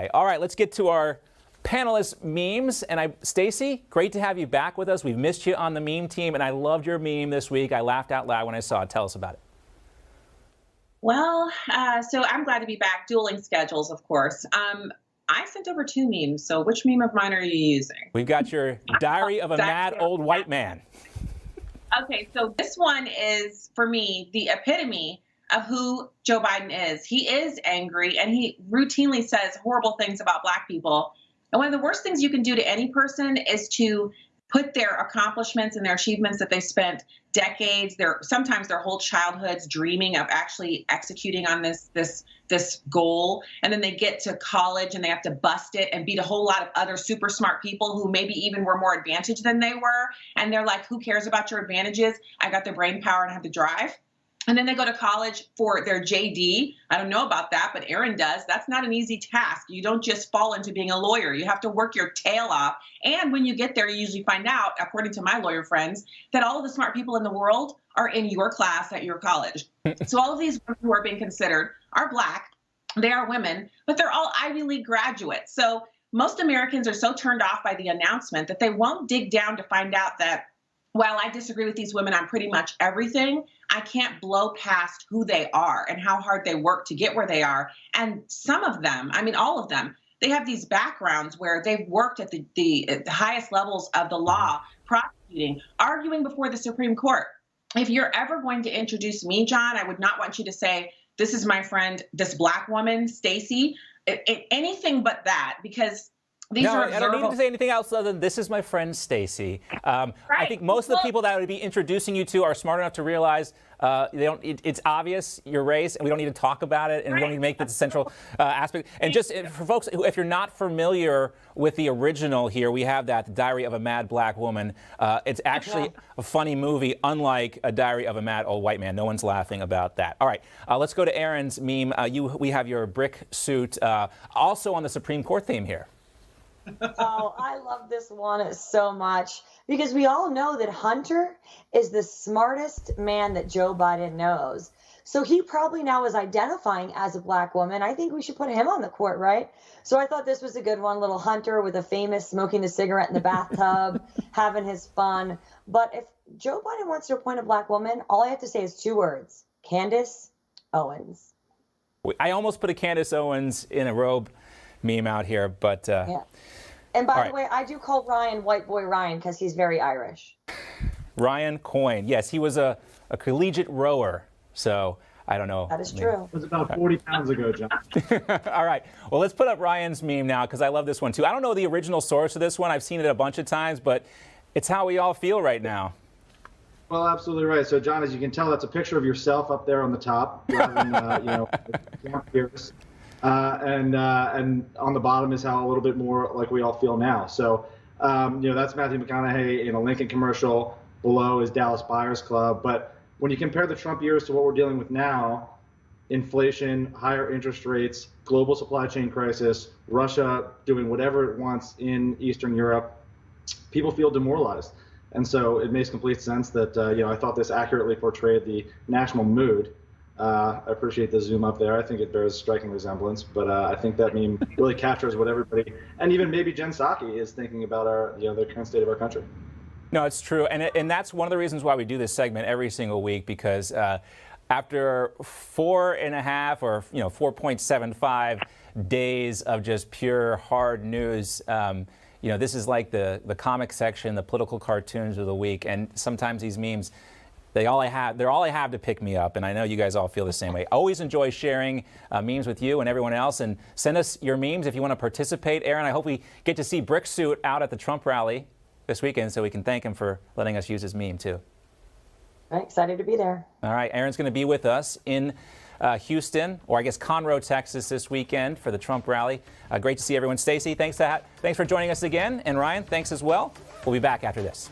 All right, let's get to our panelist memes. And Stacy, great to have you back with us. We've missed you on the meme team, and I loved your meme this week. I laughed out loud when I saw it. Tell us about it. Well, so I'm glad to be back. Dueling schedules, of course. I sent over 2 memes, so which meme of mine are you using? We've got your Diary of a Mad Old White Man. Okay, so this one is, for me, the epitome of who Joe Biden is. He is angry, and he routinely says horrible things about Black people. And one of the worst things you can do to any person is to put their accomplishments and their achievements that they spent decades, sometimes their whole childhoods dreaming of actually executing on this goal. And then they get to college and they have to bust it and beat a whole lot of other super smart people who maybe even were more advantaged than they were. And they're like, who cares about your advantages? I got the brain power and I have the drive. And then they go to college for their JD. I don't know about that, but Aaron does. That's not an easy task. You don't just fall into being a lawyer. You have to work your tail off. And when you get there, you usually find out, according to my lawyer friends, that all of the smart people in the world are in your class at your college. So all of these women who are being considered are Black. They are women, but they're all Ivy League graduates. So most Americans are so turned off by the announcement that they won't dig down to find out that while I disagree with these women on pretty much everything, I can't blow past who they are and how hard they work to get where they are. And some of them, I mean, all of them, they have these backgrounds where they've worked at the highest levels of the law, prosecuting, arguing before the Supreme Court. If you're ever going to introduce me, John, I would not want you to say, this is my friend, this Black woman, Stacy, anything but that, because these no, are I don't need to say anything else other than this is my friend Stacy. Right. I think most of the people that I would be introducing you to are smart enough to realize it's obvious your race, and we don't need to talk about it, and we don't need to make that the central aspect. And just for folks, if you're not familiar with the original here, we have that, The Diary of a Mad Black Woman. It's actually a funny movie, unlike A Diary of a Mad Old White Man. No one's laughing about that. All right, let's go to Aaron's meme. We have your brick suit, also on the Supreme Court theme here. Oh, I love this one so much because we all know that Hunter is the smartest man that Joe Biden knows. So he probably now is identifying as a Black woman. I think we should put him on the court, right? So I thought this was a good one. Little Hunter with a famous smoking the cigarette in the bathtub, having his fun. But if Joe Biden wants to appoint a Black woman, all I have to say is 2 words: Candace Owens. I almost put a Candace Owens in a robe meme out here, but yeah. And by the way, I do call Ryan White Boy Ryan because he's very Irish. Ryan Coyne, yes, he was a collegiate rower, so I don't know. That is true. It was about 40 pounds ago, John. All right, well, let's put up Ryan's meme now because I love this one too. I don't know the original source of this one. I've seen it a bunch of times, but it's how we all feel right now. Well, absolutely right. So, John, as you can tell, that's a picture of yourself up there on the top, driving, years. And on the bottom is how a little bit more like we all feel now. So, that's Matthew McConaughey in a Lincoln commercial. Below is Dallas Buyers Club. But when you compare the Trump years to what we're dealing with now, inflation, higher interest rates, global supply chain crisis, Russia doing whatever it wants in Eastern Europe, people feel demoralized. And so it makes complete sense that, I thought this accurately portrayed the national mood. I appreciate the zoom up there. I think it bears striking resemblance, but I think that meme really captures what everybody, and even maybe Jen Psaki, is thinking about the current state of our country. No, it's true, and that's one of the reasons why we do this segment every single week, because after 4.5 or 4.75 days of just pure hard news, this is like the comic section, the political cartoons of the week, and sometimes these memes, they're all I have to pick me up, and I know you guys all feel the same way. Always enjoy sharing memes with you and everyone else, and send us your memes if you want to participate. Aaron, I hope we get to see Brick Suit out at the Trump rally this weekend so we can thank him for letting us use his meme too. I'm excited to be there. All right, Aaron's going to be with us in Houston, or I guess Conroe, Texas this weekend for the Trump rally. Great to see everyone. Stacy, thanks for joining us again, and Ryan, thanks as well. We'll be back after this.